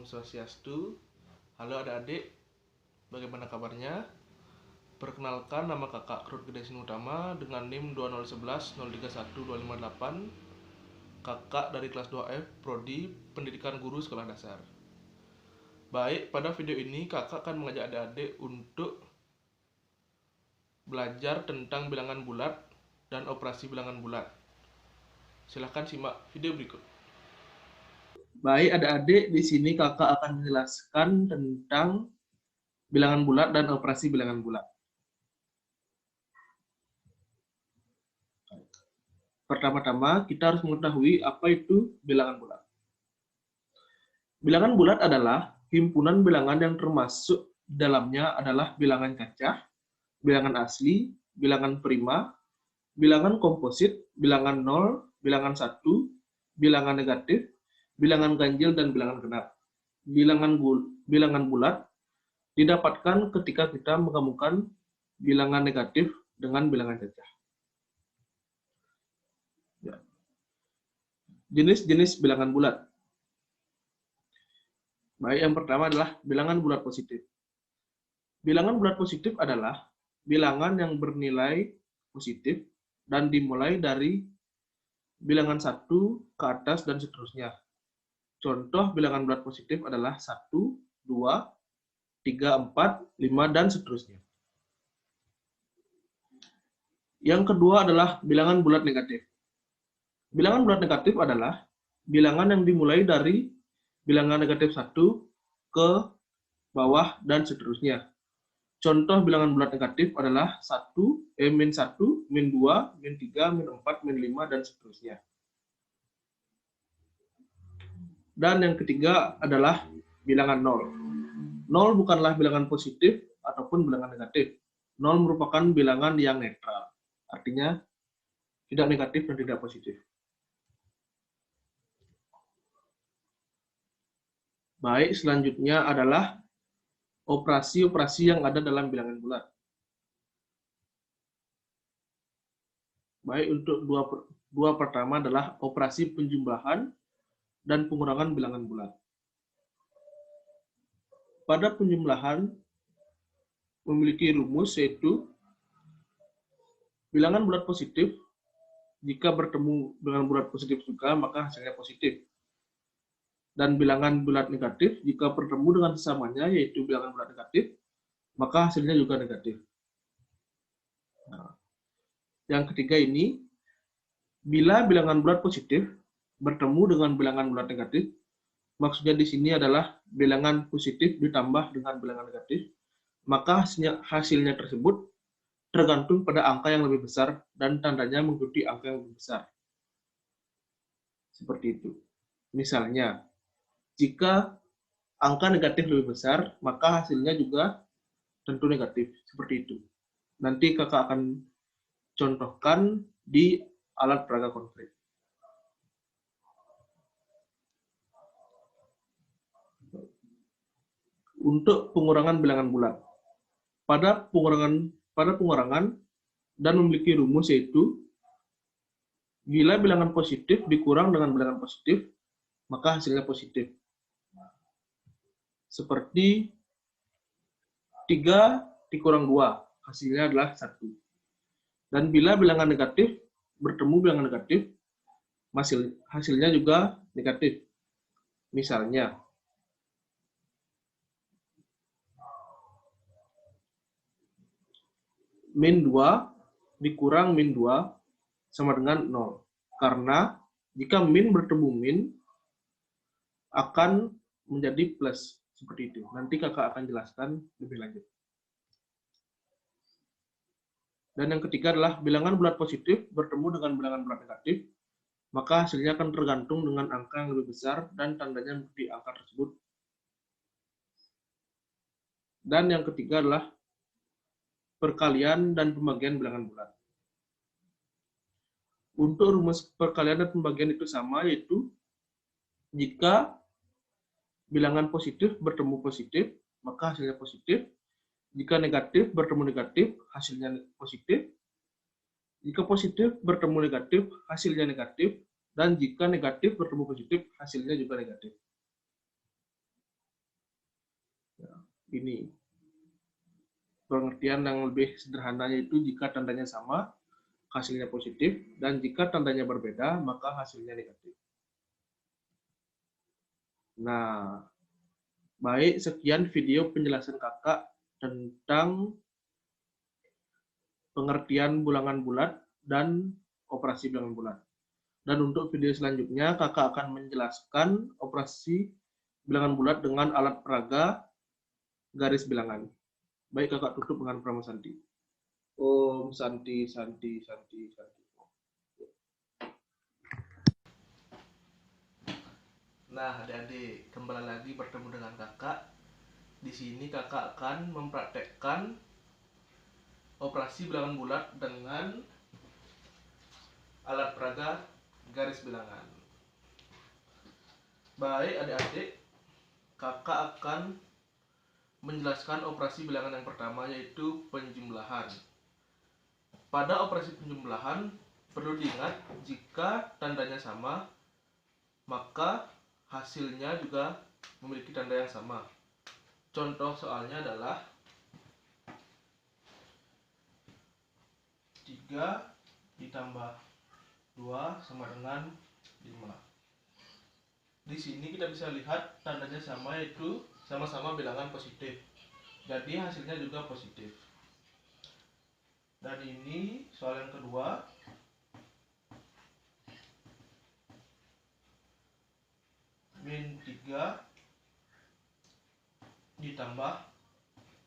Om Swastiastu. Halo adik-adik, bagaimana kabarnya? Perkenalkan, nama kakak Krut Gede Sinutama dengan NIM 20110312588. Kakak dari kelas 2F, Prodi Pendidikan Guru Sekolah Dasar. Baik, pada video ini kakak akan mengajak adik-adik untuk belajar tentang bilangan bulat dan operasi bilangan bulat. Silahkan simak video berikut. Baik adik-adik, di sini kakak akan menjelaskan tentang bilangan bulat dan operasi bilangan bulat. Pertama-tama, kita harus mengetahui apa itu bilangan bulat. Bilangan bulat adalah himpunan bilangan yang termasuk dalamnya adalah bilangan cacah, bilangan asli, bilangan prima, bilangan komposit, bilangan nol, bilangan satu, bilangan negatif, bilangan ganjil, dan bilangan genap. Bilangan bulat didapatkan ketika kita menggabungkan bilangan negatif dengan bilangan cacah. Jenis-jenis bilangan bulat. Baik, yang pertama adalah bilangan bulat positif. Bilangan bulat positif adalah bilangan yang bernilai positif dan dimulai dari bilangan 1 ke atas dan seterusnya. Contoh bilangan bulat positif adalah 1, 2, 3, 4, 5, dan seterusnya. Yang kedua adalah bilangan bulat negatif. Bilangan bulat negatif adalah bilangan yang dimulai dari bilangan negatif 1 ke bawah dan seterusnya. Contoh bilangan bulat negatif adalah min 1, min 2, min 3, min 4, min 5, dan seterusnya. Dan yang ketiga adalah bilangan 0. 0 bukanlah bilangan positif ataupun bilangan negatif. 0 merupakan bilangan yang netral. Artinya tidak negatif dan tidak positif. Baik, selanjutnya adalah operasi-operasi yang ada dalam bilangan bulat. Baik, untuk dua pertama adalah operasi penjumlahan dan pengurangan bilangan bulat. Pada penjumlahan memiliki rumus yaitu bilangan bulat positif jika bertemu dengan bulat positif juga maka hasilnya positif. Dan bilangan bulat negatif jika bertemu dengan sesamanya yaitu bilangan bulat negatif maka hasilnya juga negatif. Nah, yang ketiga ini, bila bilangan bulat positif bertemu dengan bilangan bulat negatif, maksudnya di sini adalah bilangan positif ditambah dengan bilangan negatif, maka hasilnya tersebut tergantung pada angka yang lebih besar dan tandanya mengikuti angka yang lebih besar. Seperti itu. Misalnya, jika angka negatif lebih besar, maka hasilnya juga tentu negatif. Seperti itu. Nanti kakak akan contohkan di alat peraga konkret. Untuk pengurangan bilangan bulat. Pada pengurangan dan memiliki rumus yaitu bila bilangan positif dikurang dengan bilangan positif, maka hasilnya positif. Seperti 3 dikurang 2, hasilnya adalah 1. Dan bila bilangan negatif bertemu bilangan negatif, hasilnya juga negatif. Misalnya, min 2 dikurang min 2 sama dengan 0. Karena jika min bertemu min, akan menjadi plus. Seperti itu. Nanti kakak akan jelaskan lebih lanjut. Dan yang ketiga adalah bilangan bulat positif bertemu dengan bilangan bulat negatif, maka hasilnya akan tergantung dengan angka yang lebih besar dan tandanya mengikuti angka tersebut. Dan yang ketiga adalah perkalian dan pembagian bilangan bulat. Untuk rumus perkalian dan pembagian itu sama, yaitu jika bilangan positif bertemu positif, maka hasilnya positif. Jika negatif bertemu negatif, hasilnya positif. Jika positif bertemu negatif, hasilnya negatif. Dan jika negatif bertemu positif, hasilnya juga negatif. ini. Pengertian yang lebih sederhananya itu jika tandanya sama, hasilnya positif, dan jika tandanya berbeda, maka hasilnya negatif. Nah, baik, sekian video penjelasan kakak tentang pengertian bilangan bulat dan operasi bilangan bulat. Dan untuk video selanjutnya, kakak akan menjelaskan operasi bilangan bulat dengan alat peraga garis bilangan. Baik, kakak tutup dengan Prama Santi. Om Santi, Santi, Santi, Santi. Nah, adik-adik, kembali lagi bertemu dengan kakak. Di sini kakak akan mempraktekkan operasi bilangan bulat dengan alat peraga garis bilangan. Baik, adik-adik, kakak akan menjelaskan operasi bilangan yang pertama, yaitu penjumlahan. Pada operasi penjumlahan, perlu diingat jika tandanya sama, maka hasilnya juga memiliki tanda yang sama. Contoh soalnya adalah 3 ditambah 2 sama dengan 5. Di sini kita bisa lihat tandanya sama, yaitu sama-sama bilangan positif. Jadi hasilnya juga positif. Dan ini soal yang kedua. Min 3 ditambah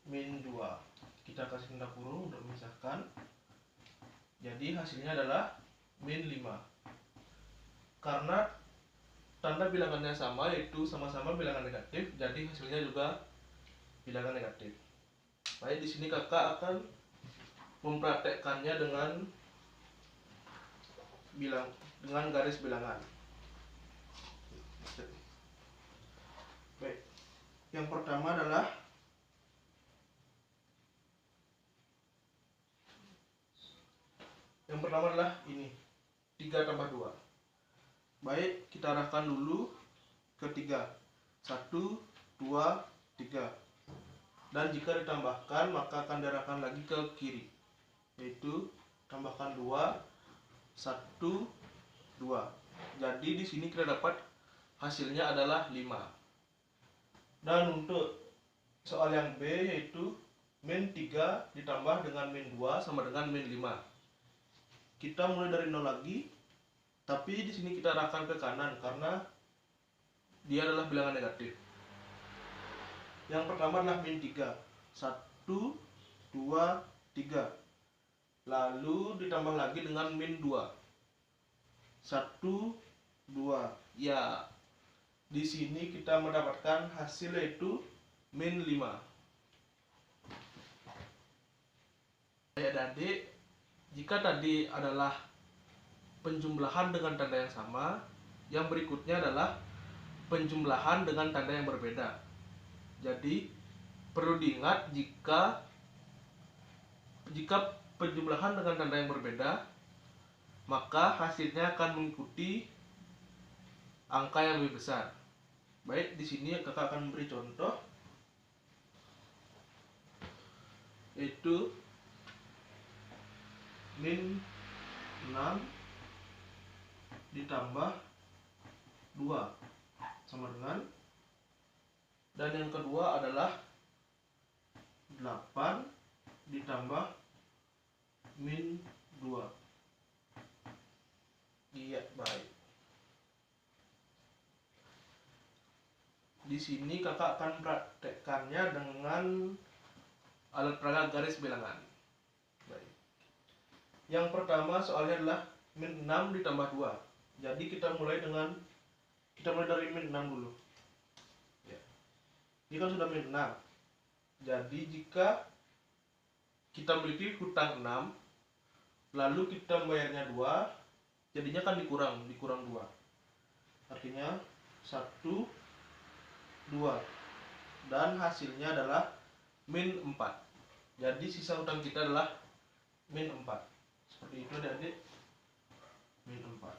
min 2. Kita kasih tanda kurung untuk memisahkan. Jadi hasilnya adalah min 5. Karena tanda bilangannya sama, yaitu sama-sama bilangan negatif, jadi hasilnya juga bilangan negatif. Baik, di sini kakak akan mempraktekkannya dengan garis bilangan. Baik, yang pertama adalah ini 3 tambah 2. Baik, kita arahkan dulu ke 3. 1, 2, 3. Dan jika ditambahkan, maka akan diarahkan lagi ke kiri, yaitu tambahkan 2, 1, 2. Jadi di sini kita dapat hasilnya adalah 5. Dan untuk soal yang B, yaitu min 3 ditambah dengan min 2 sama dengan min 5. Kita mulai dari 0 lagi, tapi di sini kita arahkan ke kanan karena dia adalah bilangan negatif. Yang pertama adalah min 3. 1, 2, 3. Lalu ditambah lagi dengan min 2. 1, 2. Ya, di sini kita mendapatkan hasil yaitu min 5. Adik-adik, jika tadi adalah penjumlahan dengan tanda yang sama, yang berikutnya adalah penjumlahan dengan tanda yang berbeda. Jadi perlu diingat jika penjumlahan dengan tanda yang berbeda, maka hasilnya akan mengikuti angka yang lebih besar. Baik, di sini kakak akan memberi contoh, yaitu min 6 ditambah 2 sama dengan, dan yang kedua adalah 8 ditambah min 2. Iya, baik. Di sini kakak akan praktekkannya dengan alat peraga garis bilangan. Baik. Yang pertama soalnya adalah min 6 ditambah 2. Jadi kita mulai dari min 6 dulu. Ya. Ini kan sudah min 6. Jadi jika kita memiliki hutang 6, lalu kita membayarnya 2, jadinya kan dikurang 2. Artinya 1, 2. Dan hasilnya adalah min 4. Jadi sisa hutang kita adalah min 4. Seperti itu adik-adik, min 4.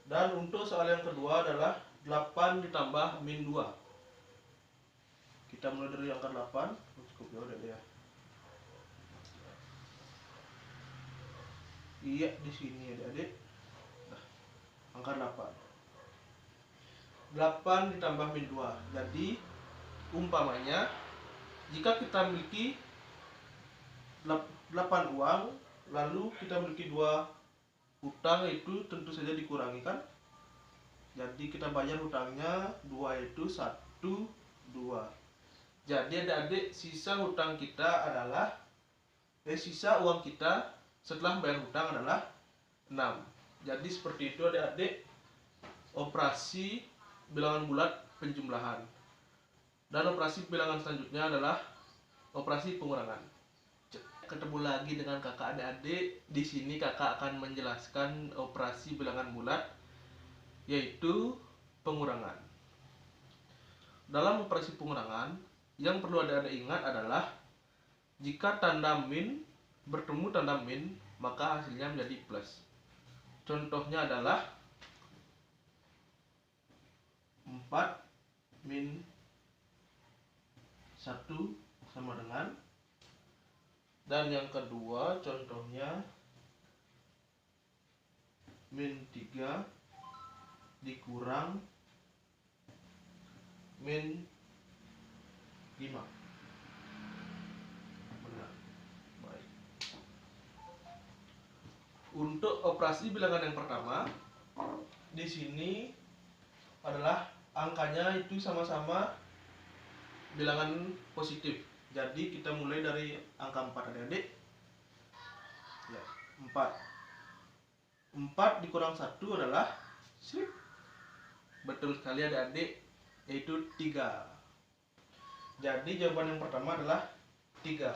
Dan untuk soal yang kedua adalah 8 ditambah min 2. Kita mulai dari angka 8. Cukup ya udah ya. Iya, di sini adik-adik. Nah, angka 8. 8 ditambah min 2. Jadi umpamanya jika kita memiliki 8 uang, lalu kita memiliki 2 hutang, itu tentu saja dikurangi kan. Jadi kita bayar hutangnya 2, itu 1, 2. Jadi adik-adik, sisa hutang kita adalah sisa uang kita setelah bayar hutang adalah 6. Jadi seperti itu adik-adik operasi bilangan bulat penjumlahan. Dan operasi bilangan selanjutnya adalah operasi pengurangan. Ketemu lagi dengan kakak adik-adik. Di sini kakak akan menjelaskan operasi bilangan bulat, yaitu pengurangan. Dalam operasi pengurangan, yang perlu adik-adik ingat adalah jika tanda min bertemu tanda min, maka hasilnya menjadi plus. Contohnya adalah 4 min 1 sama dengan, dan yang kedua contohnya min 3 dikurang min 5. Benar. Baik. Untuk operasi bilangan yang pertama, di sini adalah angkanya itu sama-sama bilangan positif. Jadi kita mulai dari angka 4 adik-adik. Ya, 4. 4 dikurang 1 adalah betul sekali adik-adik, yaitu 3. Jadi jawaban yang pertama adalah 3.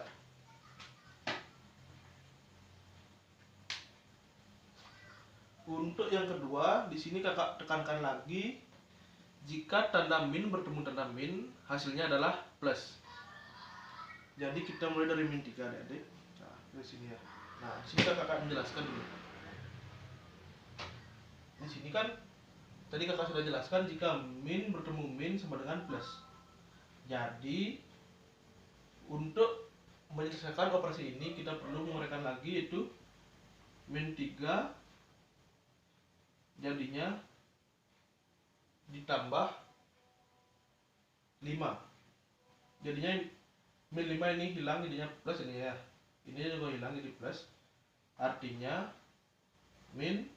Untuk yang kedua, di sini kakak tekankan lagi, jika tanda min bertemu tanda min, hasilnya adalah plus. Jadi kita mulai dari min 3 adik-adik. Nah, dari sini ya. Nah, sini kakak menjelaskan dulu. Di sini kan tadi kakak sudah jelaskan jika min bertemu min sama dengan plus. Jadi untuk menyelesaikan operasi ini kita perlu menguraikan lagi, yaitu min 3 jadinya ditambah 5. Jadinya min 5 ini hilang, jadinya plus ini ya. Ini juga hilang jadi plus. Artinya min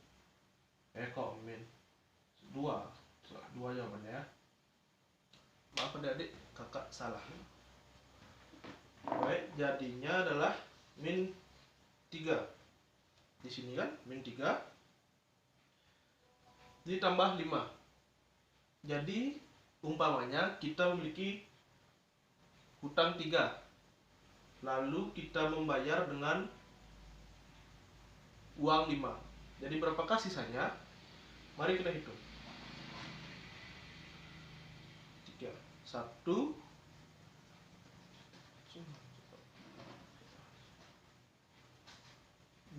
min 2. 2 jawabannya ya. Maaf adik-adik, kakak salah. Baik, jadinya adalah min 3. Di sini kan min 3 ditambah 5. Jadi umpamanya kita memiliki hutang 3, lalu kita membayar dengan uang 5. Jadi berapakah sisanya? Mari kita hitung. 3, 1,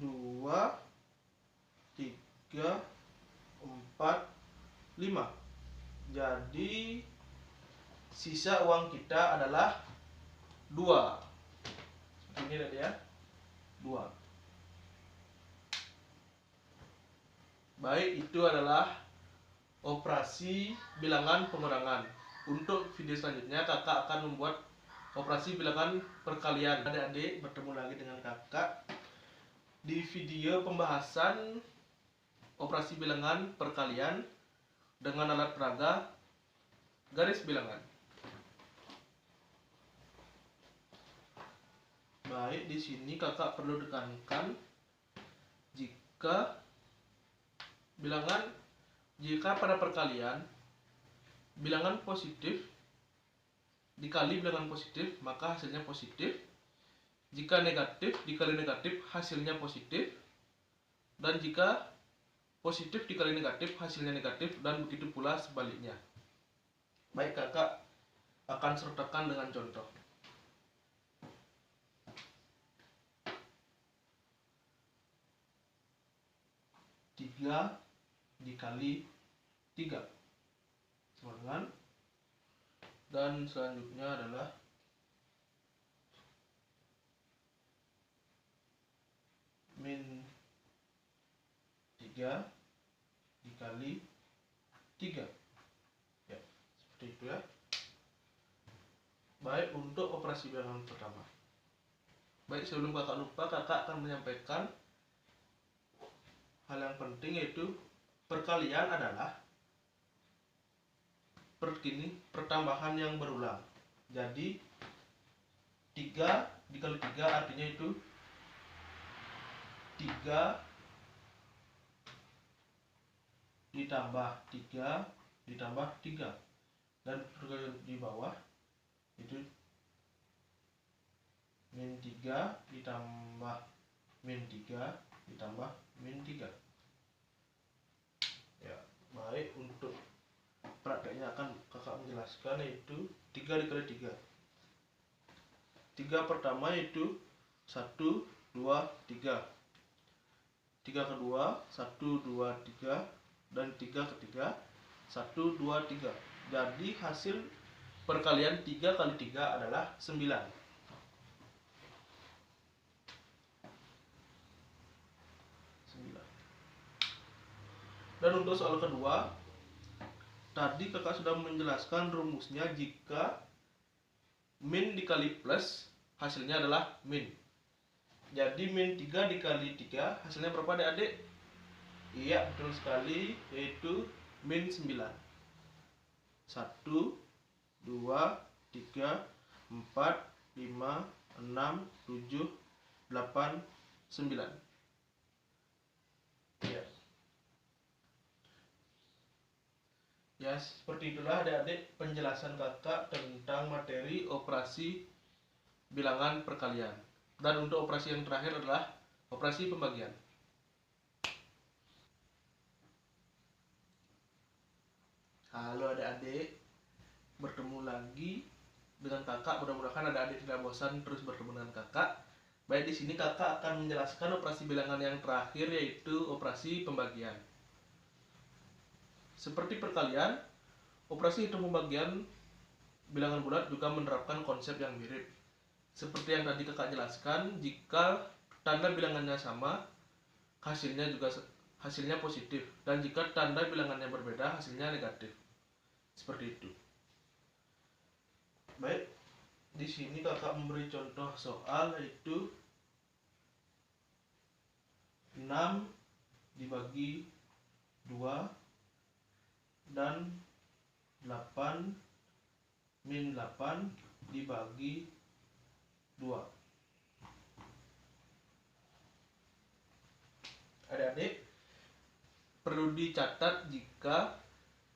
2, 3, 4, 5. Jadi sisa uang kita adalah 2. Ini tadi ya, 2. Baik, itu adalah operasi bilangan pengurangan. Untuk video selanjutnya kakak akan membuat operasi bilangan perkalian. Adik-adik, bertemu lagi dengan kakak di video pembahasan operasi bilangan perkalian dengan alat peraga garis bilangan. Baik, di sini kakak perlu tekankan jika pada perkalian bilangan positif dikali bilangan positif, maka hasilnya positif. Jika negatif dikali negatif, hasilnya positif. Dan jika positif dikali negatif, hasilnya negatif, dan begitu pula sebaliknya. Baik, kakak akan sertakan dengan contoh. 3 dikali 3 sama dengan Dan selanjutnya adalah min 3 dikali 3. Ya, seperti itu ya. Baik, untuk operasi bilangan pertama. Baik, sebelum kakak lupa, kakak akan menyampaikan hal yang penting, yaitu perkalian adalah pertambahan yang berulang. Jadi 3 dikali 3 artinya itu 3 ditambah 3 ditambah 3. Dan perkalian di bawah itu min 3 ditambah min 3 ditambah min 3. Ya, baik, untuk prakteknya akan kakak menjelaskan, yaitu 3 dikali 3. 3 pertama itu 1, 2, 3. 3 kedua 1, 2, 3. Dan 3 ketiga 1, 2, 3. Jadi hasil perkalian 3 kali 3 adalah 9. Dan untuk soal kedua, tadi kakak sudah menjelaskan rumusnya. Jika min dikali plus, hasilnya adalah min. Jadi min 3 dikali 3 hasilnya berapa adik-adik? Iya, betul sekali, yaitu min 9. 1, 2, 3, 4, 5, 6, 7, 8, 9. Ya. Ya, seperti itulah adik-adik penjelasan kakak tentang materi operasi bilangan perkalian. Dan untuk operasi yang terakhir adalah operasi pembagian. Halo adik-adik, bertemu lagi dengan kakak. Mudah-mudahan adik-adik tidak bosan terus bertemu dengan kakak. Baik, di sini kakak akan menjelaskan operasi bilangan yang terakhir, yaitu operasi pembagian. Seperti perkalian, operasi hitung pembagian bilangan bulat juga menerapkan konsep yang mirip. Seperti yang tadi kakak jelaskan, jika tanda bilangannya sama, hasilnya positif, dan jika tanda bilangannya berbeda, hasilnya negatif. Seperti itu. Baik, di sini kakak memberi contoh soal, yaitu 6 dibagi 2 dan 8 min 8 dibagi 2. Adik-adik perlu dicatat jika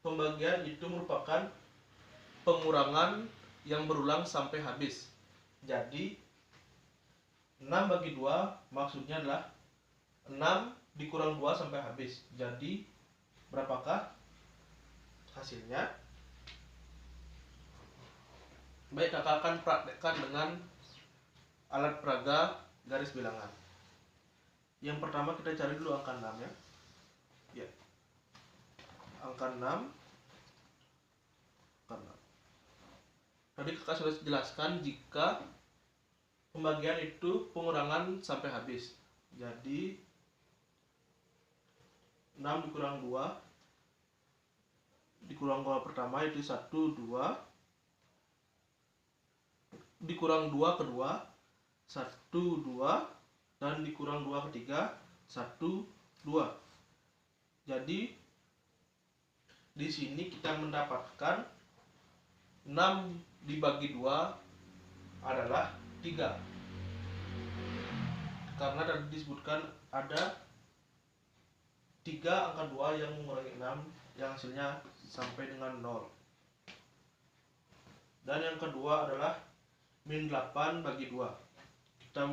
pembagian itu merupakan pengurangan yang berulang sampai habis. Jadi 6 bagi 2 maksudnya adalah 6 dikurang 2 sampai habis. Jadi berapakah hasilnya? Baik, kakak akan praktekkan dengan alat peraga garis bilangan. Yang pertama kita cari dulu angka 6 ya. Ya. Angka 6. Tadi kakak sudah jelaskan jika pembagian itu pengurangan sampai habis. Jadi 6 dikurang 2 dikurang 2 pertama itu 1, 2, dikurang 2 kedua 1, 2, dan dikurang 2 ketiga 1, 2. Jadi di sini kita mendapatkan 6 dibagi 2 adalah 3. Karena tadi disebutkan ada 3 angka 2 yang mengurangi 6, yang hasilnya sampai dengan 0. Dan yang kedua adalah min 8 bagi 2. Kita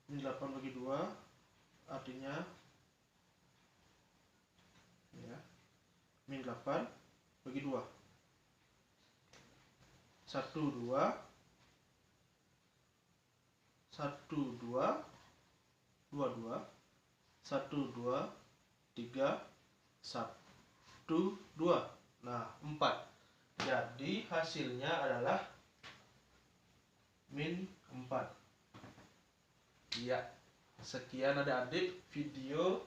min 8 bagi 2 artinya ya, min 8 bagi 2. 1, 2, 1, 2, 2, 2, 1, 2, 3, 1, 2. Nah, 4. Jadi hasilnya adalah min 4. Ya, sekian adik-adik video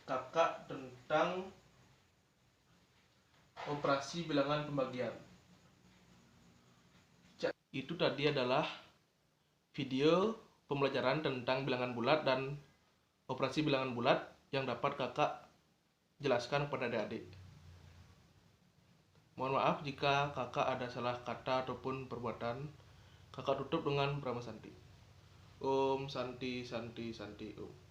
kakak tentang operasi bilangan pembagian. Itu tadi adalah video pembelajaran tentang bilangan bulat dan operasi bilangan bulat yang dapat kakak jelaskan kepada adik-adik. Mohon maaf jika kakak ada salah kata ataupun perbuatan. Kakak tutup dengan Brahma Santi. Om Santi Santi Santi Om.